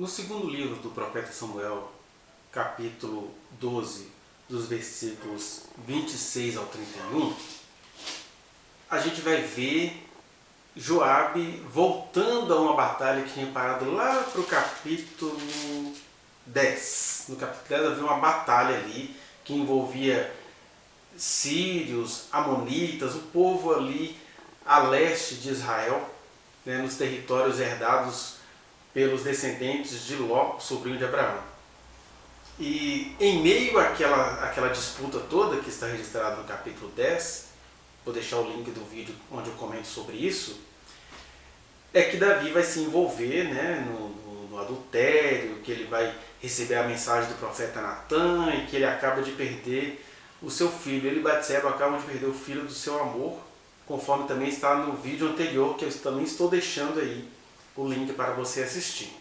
No segundo livro do profeta Samuel, capítulo 12, dos versículos 26 ao 31, a gente vai ver Joabe voltando a uma batalha que tinha parado lá para o capítulo 10. No capítulo 10 havia uma batalha ali que envolvia sírios, amonitas, o povo ali a leste de Israel, né, nos territórios herdados pelos descendentes de Ló, sobrinho de Abraão. E em meio àquela disputa toda que está registrada no capítulo 10, vou deixar o link do vídeo onde eu comento sobre isso, é que Davi vai se envolver, né, no adultério, que ele vai receber a mensagem do profeta Natan e que ele acaba de perder o seu filho. Ele e Batseba acabam de perder o filho do seu amor, conforme também está no vídeo anterior, que eu também estou deixando aí o link para você assistir.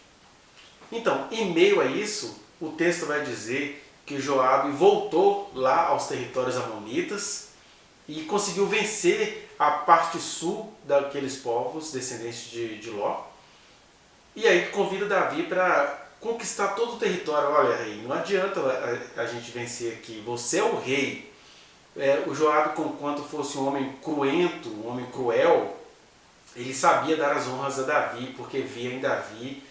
Então, em meio a isso, o texto vai dizer que Joabe voltou lá aos territórios amonitas e conseguiu vencer a parte sul daqueles povos descendentes de Ló. E aí convida Davi para conquistar todo o território. Olha, rei, não adianta a gente vencer aqui, você é o rei. O Joabe, conquanto fosse um homem cruento, um homem cruel, ele sabia dar as honras a Davi, porque via em Davi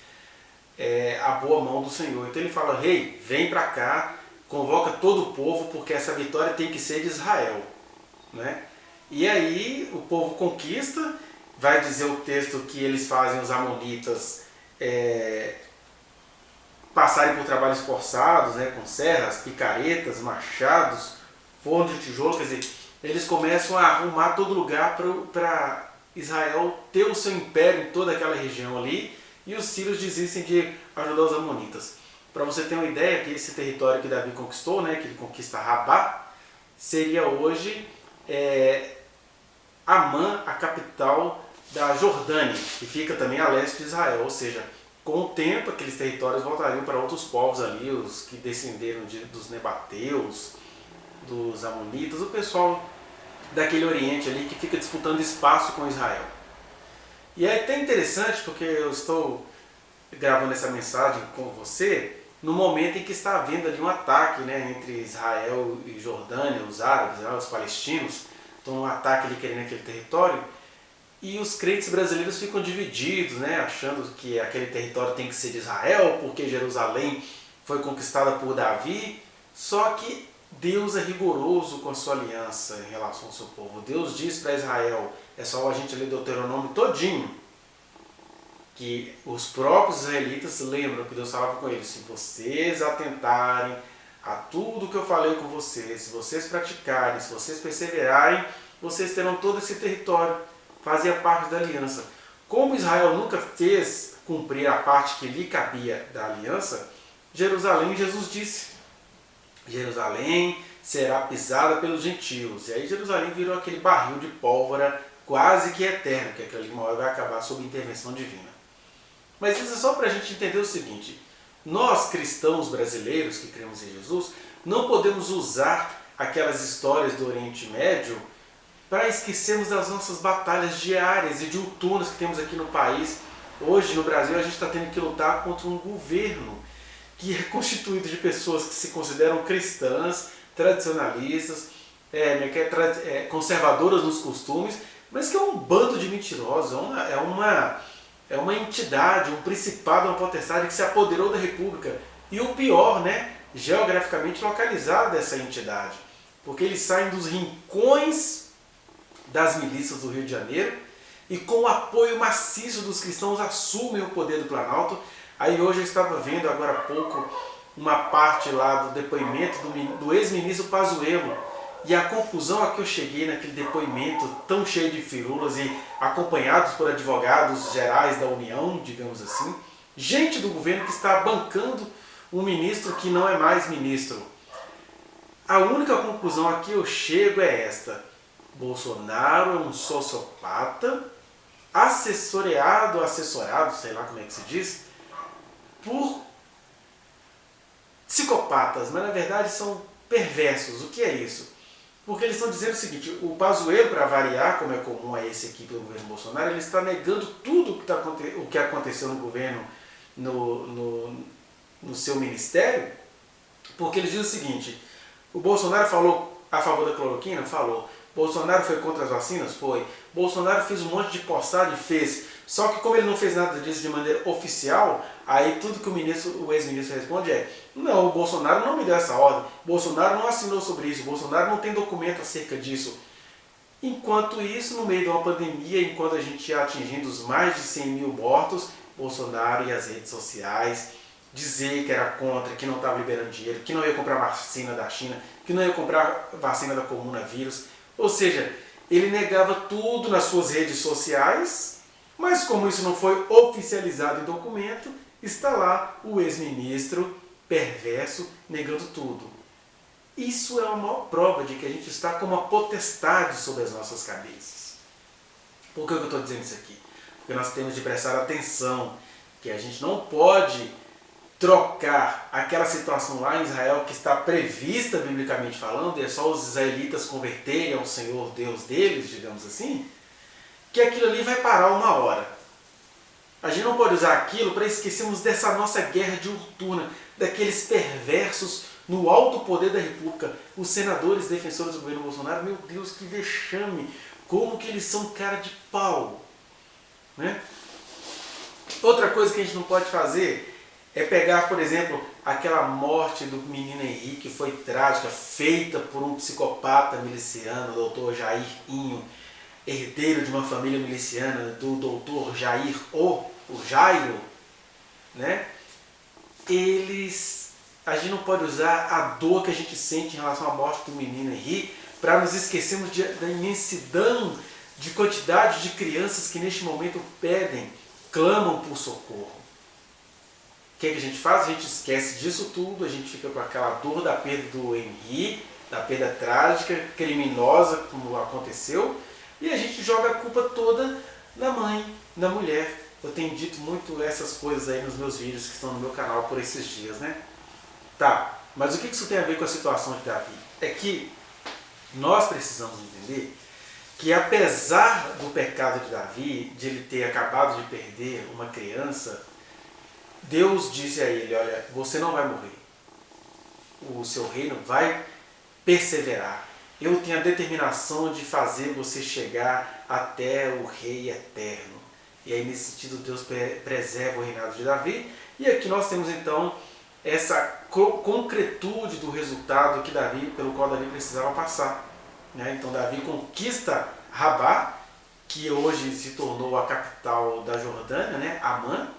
a boa mão do Senhor. Então ele fala: rei, vem para cá, convoca todo o povo, porque essa vitória tem que ser de Israel, né? E aí o povo conquista. Vai dizer o texto que eles fazem os amonitas passarem por trabalhos forçados, né, com serras, picaretas, machados, forno de tijolo. Quer dizer, eles começam a arrumar todo lugar para Israel ter o seu império em toda aquela região ali, e os sírios desistem de ajudar os amonitas. Para você ter uma ideia, que esse território que Davi conquistou, né, que ele conquista Rabá, seria hoje Amã, a capital da Jordânia, que fica também a leste de Israel. Ou seja, com o tempo aqueles territórios voltariam para outros povos ali, os que descenderam dos Nebateus, dos Amonitas, o pessoal daquele Oriente ali que fica disputando espaço com Israel. E é até interessante porque eu estou gravando essa mensagem com você no momento em que está havendo ali um ataque, né, entre Israel e Jordânia, os árabes, os palestinos, então um ataque ali querendo aquele território, e os crentes brasileiros ficam divididos, né, achando que aquele território tem que ser de Israel, porque Jerusalém foi conquistada por Davi. Só que Deus é rigoroso com a sua aliança em relação ao seu povo. Deus diz para Israel, é só a gente ler Deuteronômio todinho, que os próprios israelitas lembram que Deus falava com eles: se vocês atentarem a tudo que eu falei com vocês, se vocês praticarem, se vocês perseverarem, vocês terão todo esse território. Fazia parte da aliança. Como Israel nunca fez cumprir a parte que lhe cabia da aliança, Jerusalém, Jesus disse: Jerusalém será pisada pelos gentios. E aí Jerusalém virou aquele barril de pólvora quase que eterno, que aquele uma hora vai acabar sob intervenção divina. Mas isso é só para a gente entender o seguinte: nós cristãos brasileiros que cremos em Jesus, não podemos usar aquelas histórias do Oriente Médio para esquecermos das nossas batalhas diárias e diuturnas que temos aqui no país. Hoje no Brasil a gente está tendo que lutar contra um governo que é constituído de pessoas que se consideram cristãs, tradicionalistas, conservadoras nos costumes, mas que é um bando de mentirosos, é uma entidade, um principado, uma potestade que se apoderou da República. E o pior, né, geograficamente localizado dessa entidade, porque eles saem dos rincões das milícias do Rio de Janeiro e com o apoio maciço dos cristãos assumem o poder do Planalto. Aí hoje eu estava vendo agora há pouco uma parte lá do depoimento do ex-ministro Pazuello, e a conclusão a que eu cheguei naquele depoimento tão cheio de firulas e acompanhados por advogados gerais da União, digamos assim, gente do governo que está bancando um ministro que não é mais ministro. A única conclusão a que eu chego é esta: Bolsonaro é um sociopata, assessorado, sei lá como é que se diz, por psicopatas, mas na verdade são perversos. O que é isso? Porque eles estão dizendo o seguinte: o Pazuello, para variar, como é comum a essa equipe do governo Bolsonaro, ele está negando tudo o que aconteceu no governo no seu ministério, porque ele diz o seguinte: o Bolsonaro falou a favor da cloroquina? Falou. Bolsonaro foi contra as vacinas? Foi. Bolsonaro fez um monte de postagem? Fez. Só que como ele não fez nada disso de maneira oficial, aí tudo que o ex-ministro responde é: não, o Bolsonaro não me deu essa ordem, Bolsonaro não assinou sobre isso, Bolsonaro não tem documento acerca disso. Enquanto isso, no meio de uma pandemia, enquanto a gente ia atingindo os mais de 100 mil mortos, Bolsonaro e as redes sociais dizer que era contra, que não estava liberando dinheiro, que não ia comprar vacina da China, que não ia comprar vacina da coronavírus. Ou seja, ele negava tudo nas suas redes sociais, mas como isso não foi oficializado em documento, está lá o ex-ministro perverso negando tudo. Isso é a maior prova de que a gente está com uma potestade sobre as nossas cabeças. Por que eu estou dizendo isso aqui? Porque nós temos de prestar atenção que a gente não pode trocar aquela situação lá em Israel que está prevista biblicamente falando, e é só os israelitas converterem ao Senhor Deus deles, digamos assim, que aquilo ali vai parar uma hora. A gente não pode usar aquilo para esquecermos dessa nossa guerra diuturna, daqueles perversos no alto poder da República, os senadores defensores do governo Bolsonaro. Meu Deus, que vexame! Como que eles são cara de pau! Né? Outra coisa que a gente não pode fazer é pegar, por exemplo, aquela morte do menino Henrique, que foi trágica, feita por um psicopata miliciano, o doutor Jair Inho, herdeiro de uma família miliciana, do doutor Jair, o Jairo, né? A gente não pode usar a dor que a gente sente em relação à morte do menino Henrique para nos esquecermos da imensidão de quantidade de crianças que neste momento pedem, clamam por socorro. O que a gente faz? A gente esquece disso tudo, a gente fica com aquela dor da perda do Henrique, da perda trágica, criminosa, como aconteceu, e a gente joga a culpa toda na mãe, na mulher. Eu tenho dito muito essas coisas aí nos meus vídeos que estão no meu canal por esses dias, né? Tá, mas o que isso tem a ver com a situação de Davi? É que nós precisamos entender que apesar do pecado de Davi, de ele ter acabado de perder uma criança, Deus disse a ele: olha, você não vai morrer, o seu reino vai perseverar. Eu tenho a determinação de fazer você chegar até o Rei Eterno. E aí, nesse sentido, Deus preserva o reinado de Davi. E aqui nós temos então essa concretude do resultado que pelo qual Davi precisava passar. Né? Então Davi conquista Rabá, que hoje se tornou a capital da Jordânia, né? Amã.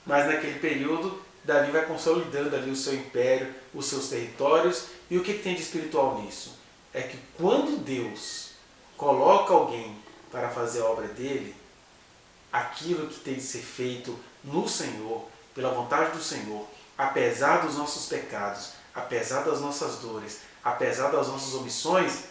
Mas naquele período, Davi vai consolidando ali o seu império, os seus territórios. E o que tem de espiritual nisso? É que quando Deus coloca alguém para fazer a obra dele, aquilo que tem de ser feito no Senhor, pela vontade do Senhor, apesar dos nossos pecados, apesar das nossas dores, apesar das nossas omissões,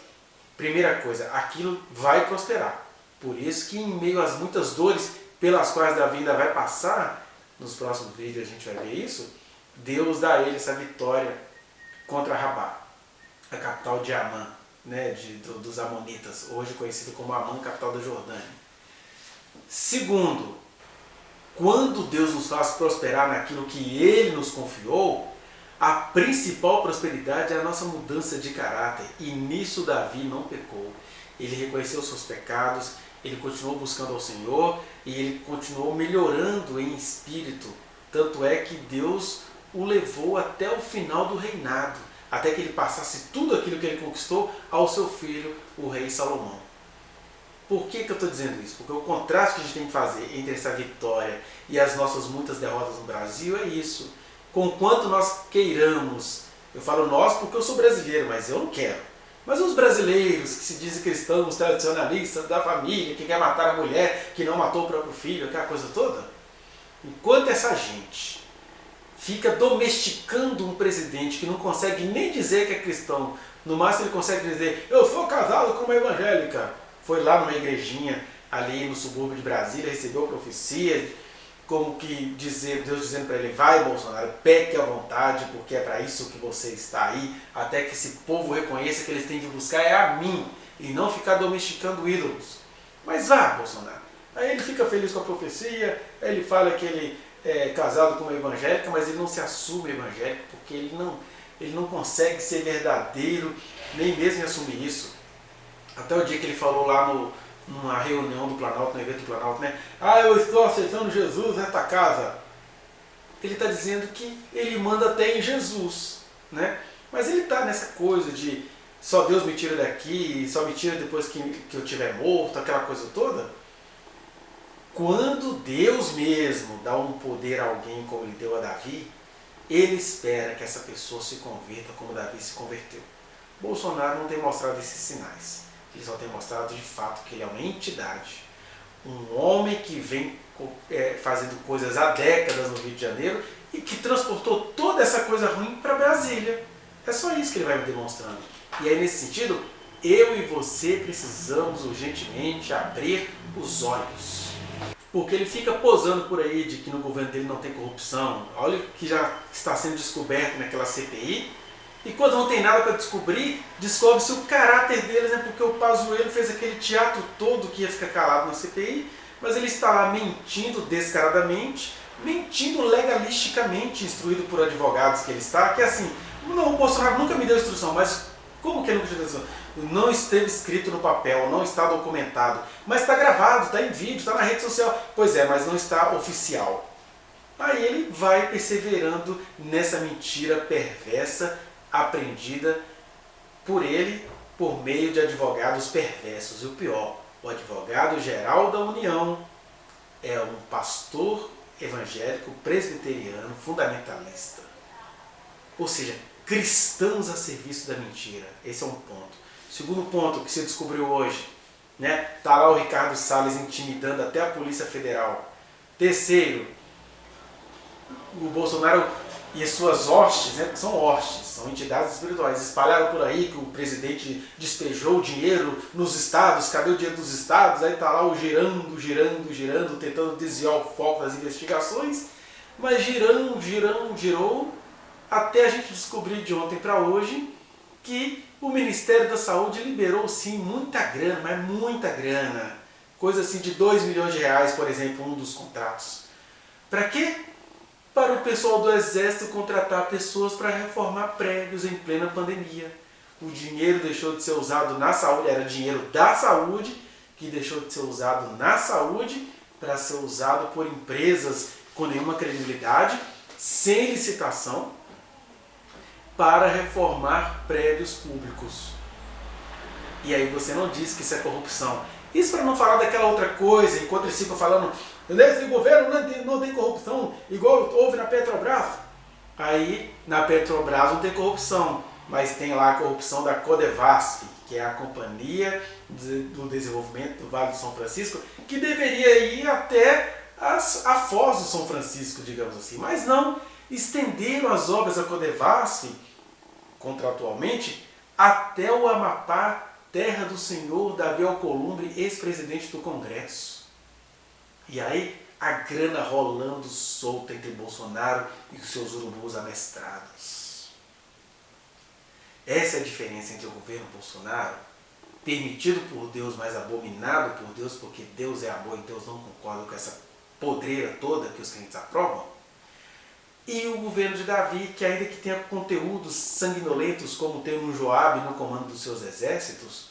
primeira coisa, aquilo vai prosperar. Por isso que em meio às muitas dores pelas quais Davi ainda vai passar, nos próximos vídeos a gente vai ver isso, Deus dá a ele essa vitória contra Rabá, a capital de Amã, né, dos Amonitas, hoje conhecido como Amã, capital da Jordânia. Segundo, quando Deus nos faz prosperar naquilo que Ele nos confiou, a principal prosperidade é a nossa mudança de caráter. E nisso Davi não pecou. Ele reconheceu os seus pecados, ele continuou buscando ao Senhor e ele continuou melhorando em espírito. Tanto é que Deus o levou até o final do reinado, até que ele passasse tudo aquilo que ele conquistou ao seu filho, o rei Salomão. Por que eu estou dizendo isso? Porque o contraste que a gente tem que fazer entre essa vitória e as nossas muitas derrotas no Brasil é isso. Conquanto nós queiramos, eu falo nós porque eu sou brasileiro, mas eu não quero. Mas os brasileiros que se dizem cristãos, tradicionalistas da família, que quer matar a mulher, que não matou o próprio filho, aquela coisa toda, enquanto essa gente fica domesticando um presidente que não consegue nem dizer que é cristão, no máximo ele consegue dizer: eu sou casado com uma evangélica. Foi lá numa igrejinha ali no subúrbio de Brasília, recebeu profecia, como que Deus dizendo para ele: vai Bolsonaro, peque à vontade, porque é para isso que você está aí, até que esse povo reconheça que eles têm de buscar é a mim, e não ficar domesticando ídolos. Mas vá, Bolsonaro. Aí ele fica feliz com a profecia, aí ele fala que ele casado com uma evangélica, mas ele não se assume evangélico porque ele não consegue ser verdadeiro, nem mesmo em assumir isso. Até o dia que ele falou lá numa reunião do Planalto, no evento do Planalto, né? Eu estou aceitando Jesus nesta casa. Ele está dizendo que ele manda até em Jesus, né? Mas ele está nessa coisa de só Deus me tira daqui, só me tira depois que eu estiver morto, aquela coisa toda. Quando Deus mesmo dá um poder a alguém como ele deu a Davi, ele espera que essa pessoa se converta como Davi se converteu. Bolsonaro não tem mostrado esses sinais. Ele só tem mostrado de fato que ele é uma entidade. Um homem que vem fazendo coisas há décadas no Rio de Janeiro e que transportou toda essa coisa ruim para Brasília. É só isso que ele vai me demonstrando. E aí, nesse sentido, eu e você precisamos urgentemente abrir os olhos. Porque ele fica posando por aí de que no governo dele não tem corrupção. Olha o que já está sendo descoberto naquela CPI. E quando não tem nada para descobrir, descobre-se o caráter deles, né? Porque o Pazuello fez aquele teatro todo que ia ficar calado na CPI, mas ele está lá mentindo descaradamente, mentindo legalisticamente, instruído por advogados que ele está, que é assim, não, o Bolsonaro nunca me deu instrução, mas como que ele nunca te deu instrução? Não esteve escrito no papel, não está documentado, mas está gravado, está em vídeo, está na rede social. Pois é, mas não está oficial. Aí ele vai perseverando nessa mentira perversa, aprendida por ele por meio de advogados perversos. E o pior, o advogado-geral da União é um pastor evangélico presbiteriano fundamentalista. Ou seja, cristãos a serviço da mentira. Esse é um ponto. Segundo ponto que se descobriu hoje, né? Tá lá o Ricardo Salles intimidando até a Polícia Federal. Terceiro, o Bolsonaro e as suas hostes, né? São hostes, são entidades espirituais, espalharam por aí que o presidente despejou dinheiro nos estados. Cadê o dinheiro dos estados? Aí tá lá o girando, tentando desviar o foco das investigações, mas girou, até a gente descobrir de ontem para hoje que o Ministério da Saúde liberou sim muita grana, mas muita grana. Coisa assim de 2 milhões de reais, por exemplo, um dos contratos. Para quê? Para o pessoal do Exército contratar pessoas para reformar prédios em plena pandemia. O dinheiro deixou de ser usado na saúde, era dinheiro da saúde, que deixou de ser usado na saúde para ser usado por empresas com nenhuma credibilidade, sem licitação, para reformar prédios públicos. E aí você não diz que isso é corrupção. Isso para não falar daquela outra coisa, enquanto eles ficam falando, nesse governo não tem corrupção, igual houve na Petrobras. Aí na Petrobras não tem corrupção, mas tem lá a corrupção da Codevasf, que é a Companhia do Desenvolvimento do Vale do São Francisco, que deveria ir até a Foz do São Francisco, digamos assim. Mas não, estenderam as obras da Codevasf, contratualmente, até o Amapá, terra do senhor Davi Alcolumbre, ex-presidente do Congresso. E aí, a grana rolando solta entre Bolsonaro e os seus urubus amestrados. Essa é a diferença entre o governo Bolsonaro, permitido por Deus, mas abominado por Deus, porque Deus é amor e Deus não concorda com essa podreira toda que os crentes aprovam, e o governo de Davi, que ainda que tenha conteúdos sanguinolentos, como tem um Joabe no comando dos seus exércitos,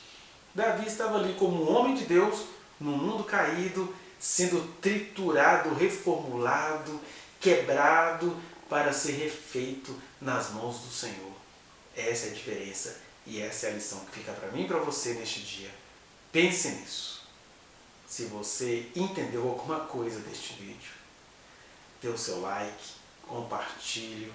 Davi estava ali como um homem de Deus, num mundo caído, sendo triturado, reformulado, quebrado, para ser refeito nas mãos do Senhor. Essa é a diferença e essa é a lição que fica para mim e para você neste dia. Pense nisso. Se você entendeu alguma coisa deste vídeo, dê o seu like, compartilhe,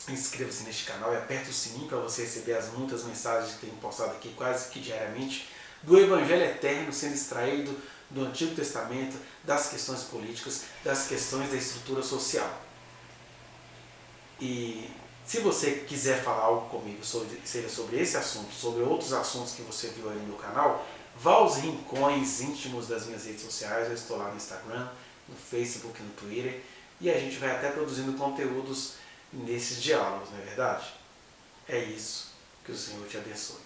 inscreva-se neste canal e aperte o sininho para você receber as muitas mensagens que tenho postado aqui quase que diariamente do Evangelho Eterno sendo extraído do Antigo Testamento, das questões políticas, das questões da estrutura social. E se você quiser falar algo comigo, seja sobre esse assunto, sobre outros assuntos que você viu aí no meu canal, vá aos rincões íntimos das minhas redes sociais. Eu estou lá no Instagram, no Facebook, no Twitter, e a gente vai até produzindo conteúdos nesses diálogos, não é verdade? É isso. Que o Senhor te abençoe.